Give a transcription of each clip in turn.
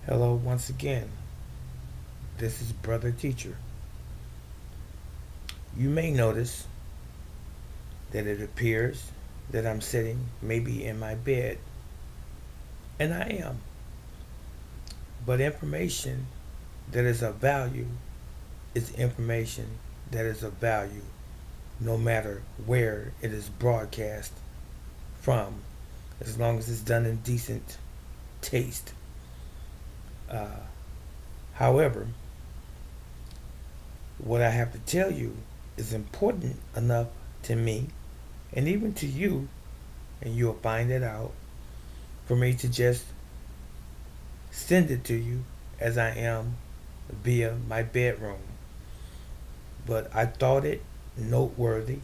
Hello once again. This is Brother Teacher. You may notice that it appears that I'm sitting maybe in my bed, and I am. But information that is of value is information that is of value no matter where it is broadcast from, as long as it's done in decent taste. Uh, However, what I have to tell you is important enough to me and even to you, and you'll find it out, for me to just send it to you as I am via my bedroom. But I thought it noteworthy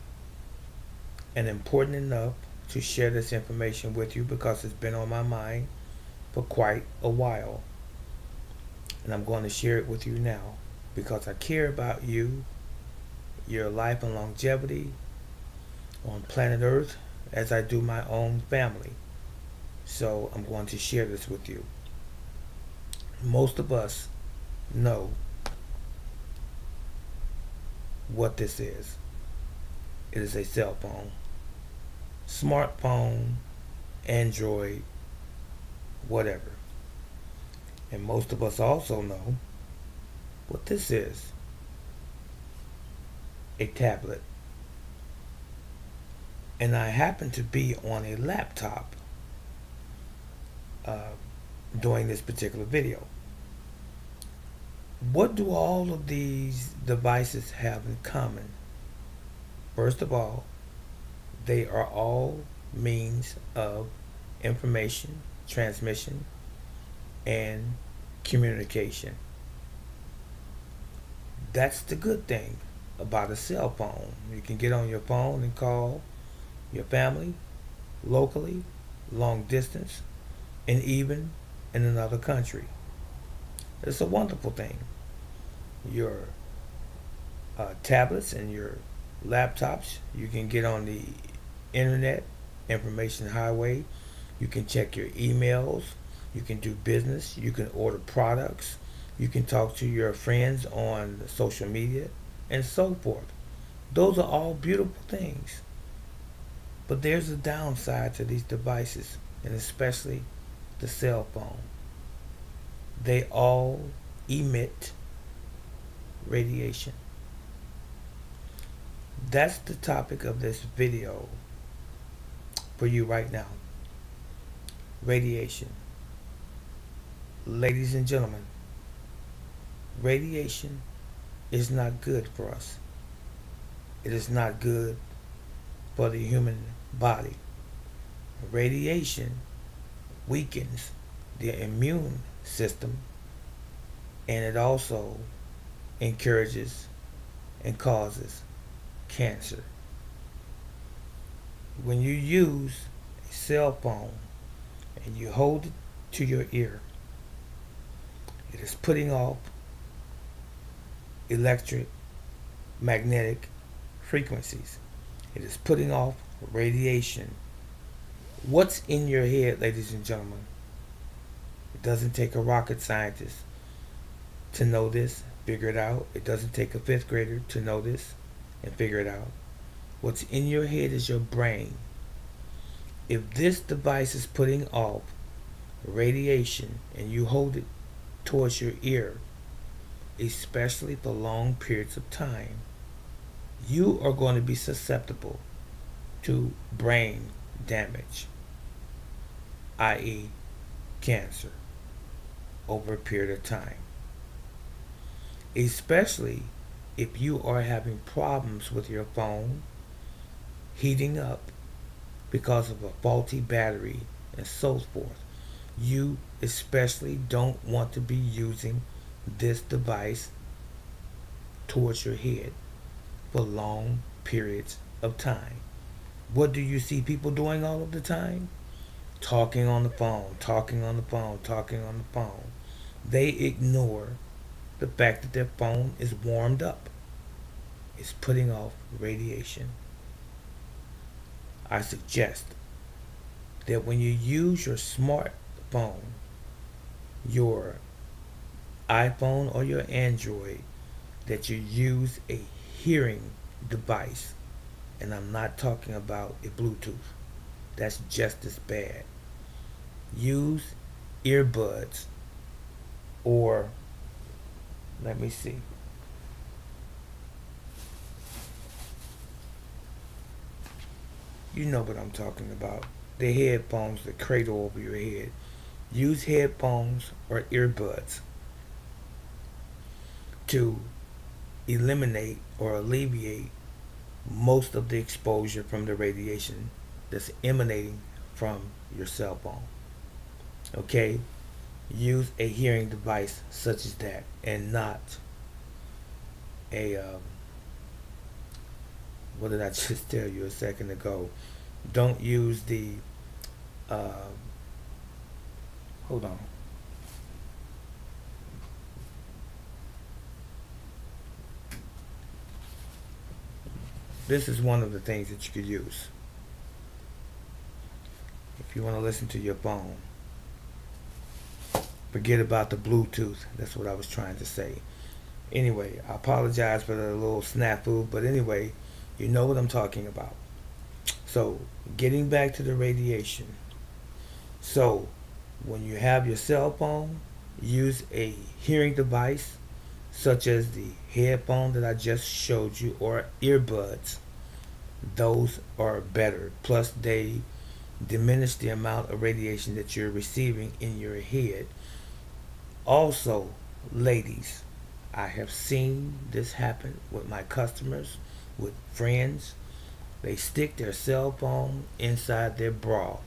and important enough to share this information with you because it's been on my mind for quite a while. And I'm going to share it with you now because I care about you, your life and longevity on planet Earth as I do my own family. So I'm going to share this with you. Most of us know what this is. It is a cell phone, smartphone, Android, whatever. And most of us also know what this is: a tablet. And I happen to be on a laptop uh, doing this particular video. What do all of these devices have in common? First of all, they are all means of information transmission and communication. That's the good thing about a cell phone. You can get on your phone and call your family locally, long distance, and even in another country. It's a wonderful thing. Your tablets and your laptops, you can get on the internet, information highway. You can check your emails. You can do business. You can order products. You can talk to your friends on social media and so forth. Those are all beautiful things. But there's a downside to these devices, and especially the cell phone. They all emit radiation. That's the topic of this video for you right now. Radiation. Ladies and gentlemen, radiation is not good for us. It is not good for the human body. Radiation weakens the immune system, and it also encourages and causes cancer. When you use a cell phone and you hold it to your ear, it is putting off electric magnetic frequencies. It is putting off radiation. What's in your head, ladies and gentlemen? It doesn't take a rocket scientist to know this, figure it out. It doesn't take a fifth grader to know this and figure it out. What's in your head is your brain. If this device is putting off radiation and you hold it towards your ear, especially for long periods of time, you are going to be susceptible to brain damage, i.e., cancer, over a period of time. Especially if you are having problems with your phone heating up because of a faulty battery and so forth. You especially don't want to be using this device towards your head for long periods of time. What do you see people doing all of the time? Talking on the phone, talking on the phone, talking on the phone. They ignore the fact that their phone is warmed up. It's putting off radiation. I suggest that when you use your smartphone, your iPhone or your Android, that you use a hearing device. And I'm not talking about a Bluetooth. That's just as bad. Use earbuds, or let me see. You know what I'm talking about. The headphones that cradle over your head. Use headphones or earbuds to eliminate or alleviate most of the exposure from the radiation that's emanating from your cell phone. Okay? Use a hearing device such as that, and not a what did I just tell you a second ago? Don't use the uh, hold on. This is one of the things that you could use if you want to listen to your phone. Forget about the Bluetooth. That's what I was trying to say. Anyway, I apologize for the little snafu, but anyway, you know what I'm talking about. So, getting back to the radiation. So, when you have your cell phone, use a hearing device such as the headphone that I just showed you, or earbuds. Those are better. Plus, they diminish the amount of radiation that you're receiving in your head. Also, ladies, I have seen this happen with my customers, with friends. They stick their cell phone inside their bra.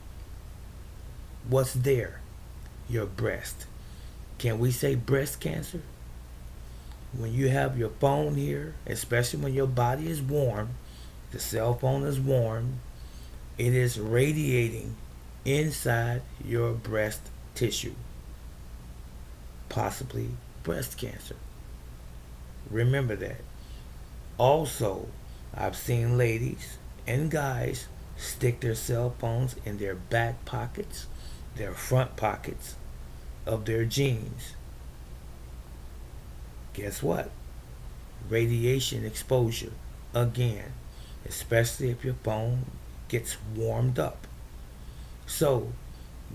What's there? Your breast. Can we say breast cancer? When you have your phone here, especially when your body is warm, the cell phone is warm, it is radiating inside your breast tissue, possibly breast cancer. Remember that. Also, I've seen ladies and guys stick their cell phones in their back pockets, their front pockets of their jeans. Guess what? Radiation exposure again, especially if your phone gets warmed up. So,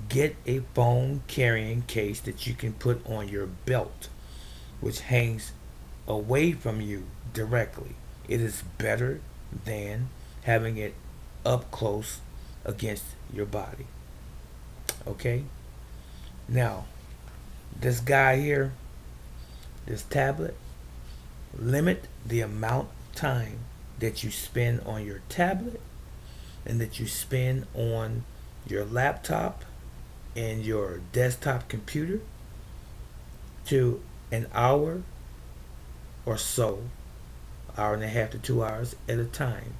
get a phone carrying case that you can put on your belt, which hangs away from you directly. It is better than having it up close against your body. Okay? Now, this guy here, this tablet, limit the amount of time that you spend on your tablet and that you spend on your laptop and your desktop computer to an hour or so, hour and a half to 2 hours at a time.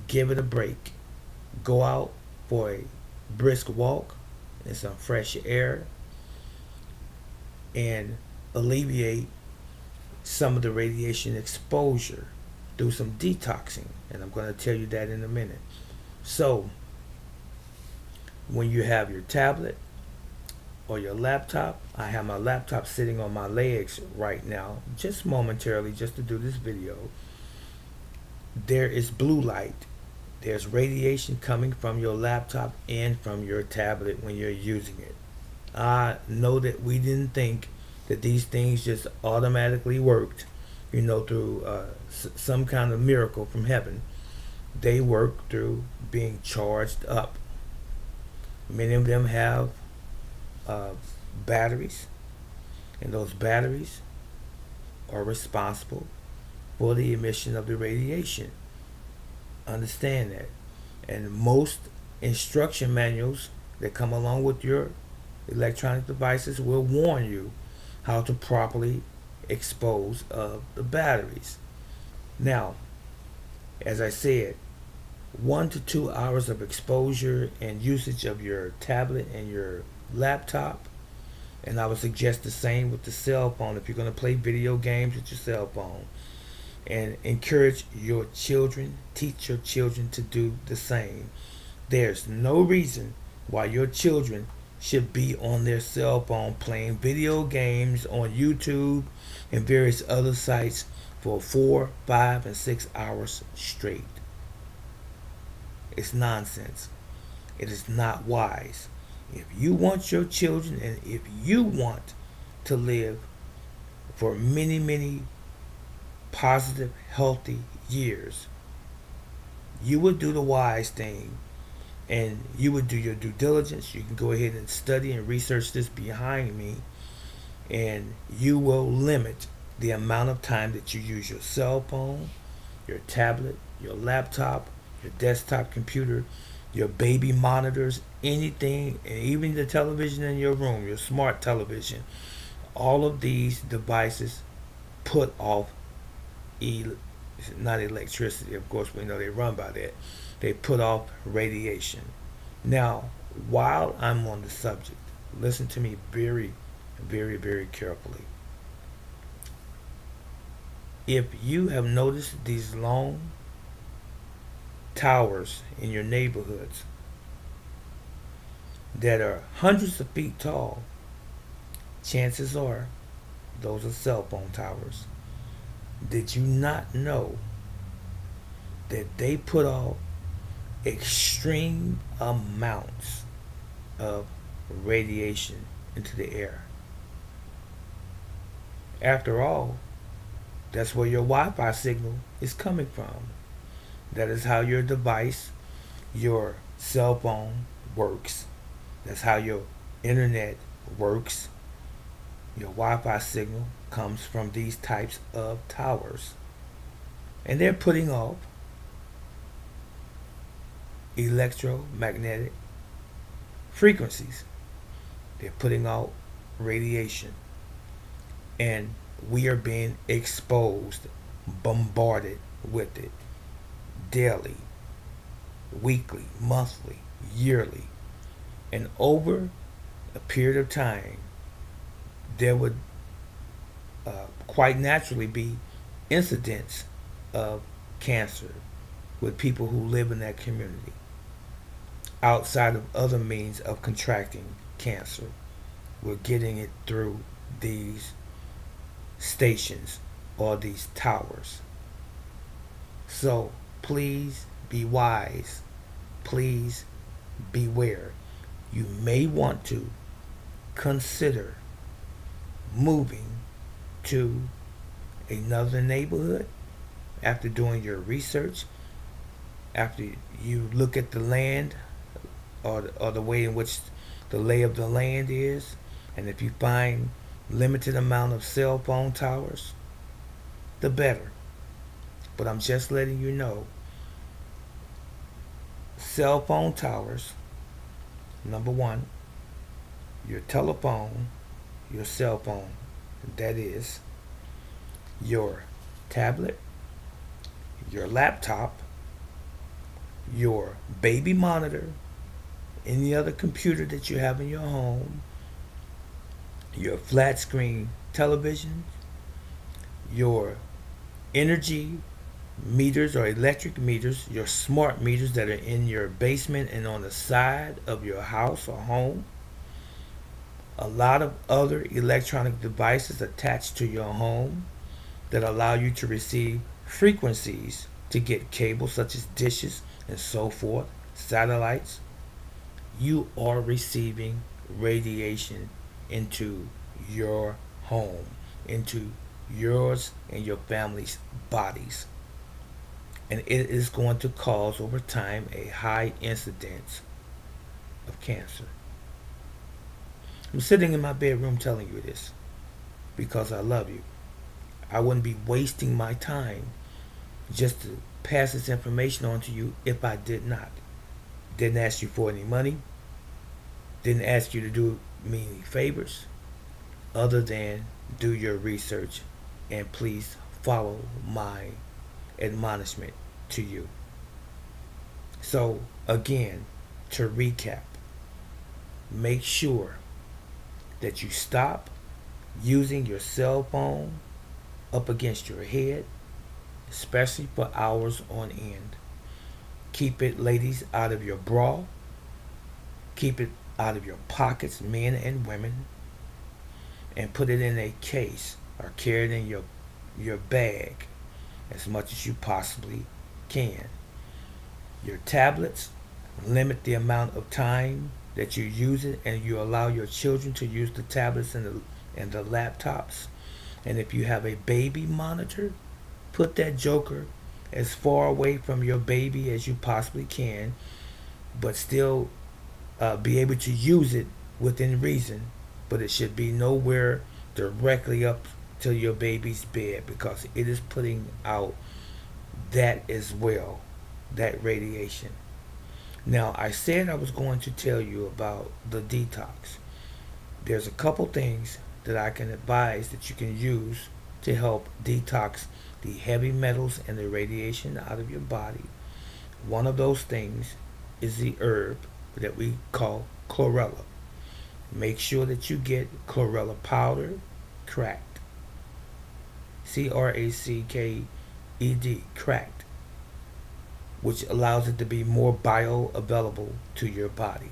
Give it a break. Go out for a brisk walk in some fresh air and alleviate some of the radiation exposure. Do some detoxing, and I'm going to tell you that in a minute. So, when you have your tablet or your laptop, I have my laptop sitting on my legs right now, just momentarily, just to do this video. There is blue light. There's radiation coming from your laptop and from your tablet when you're using it. I know that we didn't think that these things just automatically worked, through some kind of miracle from heaven. They work through being charged up. Many of them have uh, batteries, and those batteries are responsible for the emission of the radiation. Understand that. And most instruction manuals that come along with your electronic devices will warn you how to properly expose of the batteries. Now, as I said, 1 to 2 hours of exposure and usage of your tablet and your laptop, and I would suggest the same with the cell phone if you're going to play video games with your cell phone. And encourage your children, teach your children to do the same. There's no reason why your children should be on their cell phone playing video games on YouTube and various other sites for 4, 5, and 6 hours straight. It's nonsense. It is not wise. If you want your children and if you want to live for many, many positive, healthy years, you would do the wise thing and you would do your due diligence. You can go ahead and study and research this behind me, and you will limit the amount of time that you use your cell phone, your tablet, your laptop, your desktop computer, your baby monitors, anything, and even the television in your room, your smart television. All of these devices put off el- not electricity, of course we know they run by that. They put off radiation. Now, while I'm on the subject, listen to me very, very, very carefully. If you have noticed these long towers in your neighborhoods that are hundreds of feet tall, chances are those are cell phone towers. Did you not know that they put off extreme amounts of radiation into the air? After all, that's where your Wi-Fi signal is coming from. That is how your device, your cell phone works. That's how your internet works. Your Wi-Fi signal comes from these types of towers. And they're putting off electromagnetic frequencies. They're putting out radiation. And we are being exposed, bombarded with it daily, weekly, monthly, yearly. And over a period of time, there would quite naturally be incidents of cancer with people who live in that community outside of other means of contracting cancer. We're getting it through these stations or these towers. So please be wise. Please beware. You may want to consider moving to another neighborhood after doing your research, after you look at the land or the way in which the lay of the land is, and if you find limited amount of cell phone towers, the better. But I'm just letting you know, cell phone towers, number one, your telephone, your cell phone, that is, your tablet, your laptop, your baby monitor, any other computer that you have in your home, your flat screen television, your energy meters or electric meters, your smart meters that are in your basement and on the side of your house or home, a lot of other electronic devices attached to your home that allow you to receive frequencies to get cables such as dishes and so forth, satellites. You are receiving radiation into your home, into yours and your family's bodies. And it is going to cause over time a high incidence of cancer. I'm sitting in my bedroom telling you this because I love you. I wouldn't be wasting my time just to pass this information on to you if I did not. Didn't ask you for any money, didn't ask you to do me any favors other than do your research and please follow my admonishment to you. So, again, to recap, make sure that you stop using your cell phone up against your head, especially for hours on end. Keep it, ladies, out of your bra. Keep it out of your pockets, men and women, and put it in a case or carry it in your bag as much as you possibly can. Your tablets, limit the amount of time that you use it, and you allow your children to use the tablets and the laptops. And if you have a baby monitor, put that joker as far away from your baby as you possibly can, but still be able to use it within reason. But it should be nowhere directly up to your baby's bed, because it is putting out that as well, that radiation. Now, I said I was going to tell you about the detox. There's a couple things that I can advise that you can use to help detox the heavy metals and the radiation out of your body. One of those things is the herb that we call chlorella. Make sure that you get chlorella powder, cracked. CRACKED, cracked, which allows it to be more bioavailable to your body,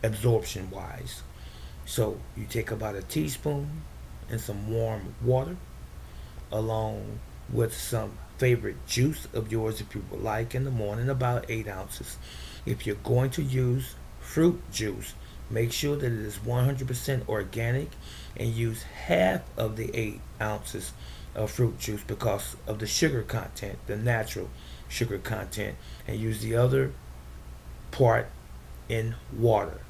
absorption wise. So you take about a teaspoon in some warm water, along with some favorite juice of yours if you would like in the morning, about 8 ounces. If you're going to use fruit juice, make sure that it is 100% organic, and use half of the 8 ounces of fruit juice because of the sugar content, the natural sugar content, and use the other part in water,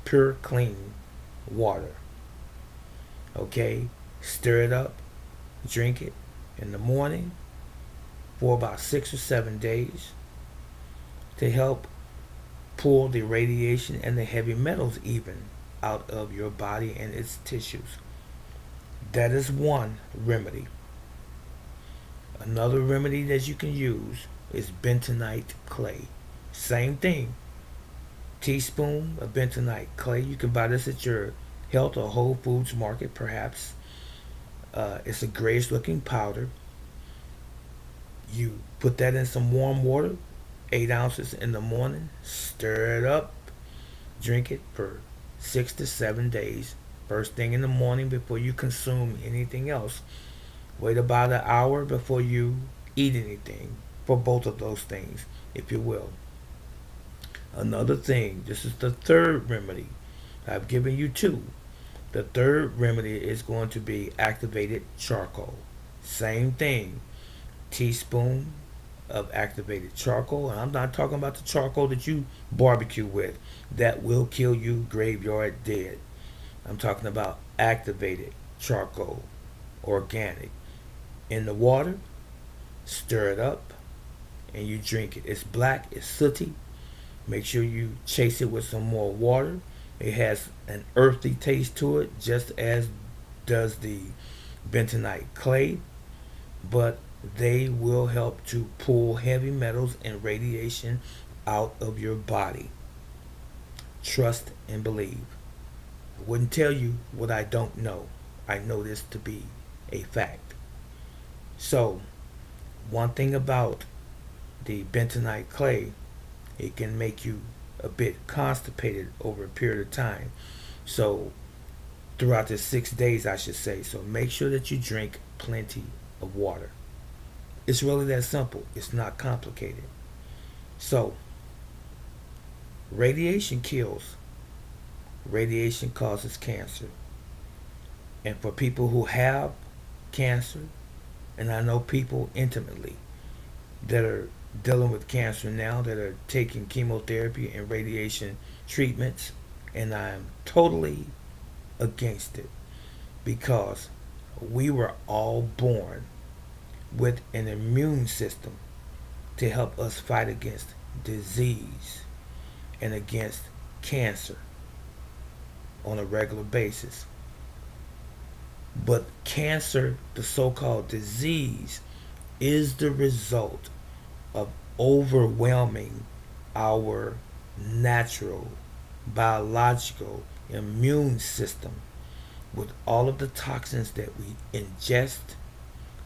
pure, clean water. Okay? Stir it up, drink it in the morning for about 6 or 7 days to help pull the radiation and the heavy metals even out of your body and its tissues. That is one remedy. Another remedy that you can use is bentonite clay. Same thing. Teaspoon of bentonite clay. You can buy this at your health or Whole Foods market, perhaps. It's a grayish looking powder. You put that in some warm water, 8 ounces in the morning, stir it up, drink it for 6 to 7 days. First thing in the morning before you consume anything else. Wait about an hour before you eat anything, for both of those things, if you will. Another thing, this is the third remedy. I've given you two. The third remedy is going to be activated charcoal. Same thing. Teaspoon of activated charcoal. And I'm not talking about the charcoal that you barbecue with. That will kill you graveyard dead. I'm talking about activated charcoal, organic. In the water, stir it up, and you drink it. It's black, it's sooty. Make sure you chase it with some more water. It has an earthy taste to it, just as does the bentonite clay, but they will help to pull heavy metals and radiation out of your body. Trust and believe. I wouldn't tell you what I don't know. I know this to be a fact. So, one thing about the bentonite clay, it can make you a bit constipated over a period of time. So, throughout the 6 days, I should say. So, make sure that you drink plenty of water. It's really that simple. It's not complicated. So, radiation kills. Radiation causes cancer. And for people who have cancer, and I know people intimately that are dealing with cancer now, that are taking chemotherapy and radiation treatments, and I'm totally against it, because we were all born with an immune system to help us fight against disease and against cancer on a regular basis. But cancer, the so-called disease, is the result of overwhelming our natural biological immune system with all of the toxins that we ingest,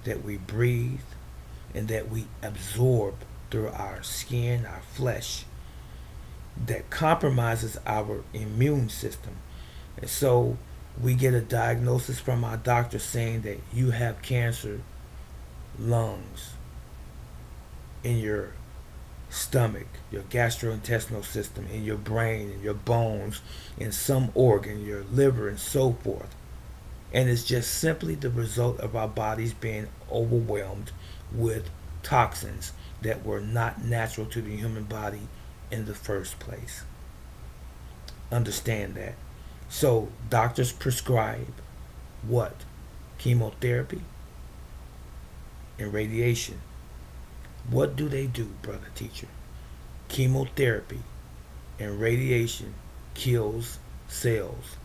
that we breathe, and that we absorb through our skin, our flesh. that compromises our immune system. And so we get a diagnosis from our doctor saying that you have cancer lungs in your stomach, your gastrointestinal system, in your brain, in your bones, in some organ, your liver, and so forth. And it's just simply the result of our bodies being overwhelmed with toxins that were not natural to the human body in the first place. Understand that. So, doctors prescribe what? Chemotherapy and radiation. What do they do, brother teacher? Chemotherapy and radiation kills cells.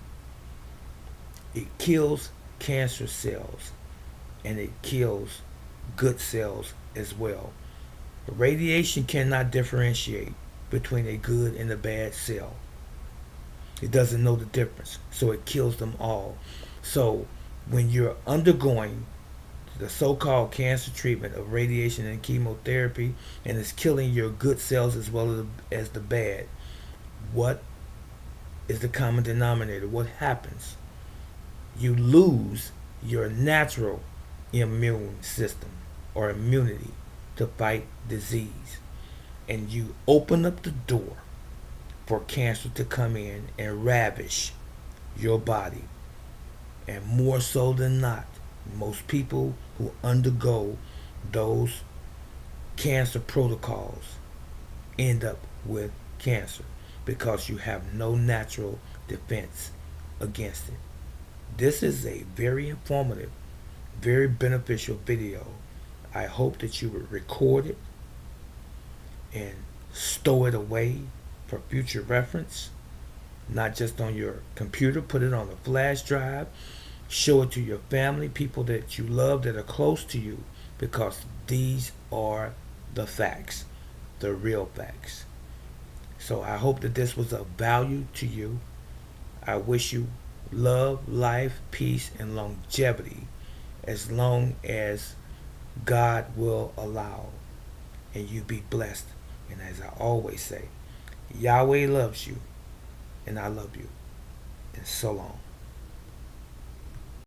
It kills cancer cells and it kills good cells as well. Radiation cannot differentiate between a good and a bad cell. It doesn't know the difference, so it kills them all. So when you're undergoing the so-called cancer treatment of radiation and chemotherapy and it's killing your good cells as well as the bad, what is the common denominator? What happens? You lose your natural immune system or immunity to fight disease. And you open up the door for cancer to come in and ravish your body. And more so than not, most people who undergo those cancer protocols end up with cancer because you have no natural defense against it. This is a very informative, very beneficial video. I hope that you would record it and stow it away for future reference, not just on your computer. Put it on a flash drive. Show it to your family, people that you love that are close to you, because these are the facts, the real facts. So I hope that this was of value to you. I wish you love, life, peace, and longevity as long as God will allow, and you be blessed. And as I always say, Yahweh loves you, and I love you. And so long.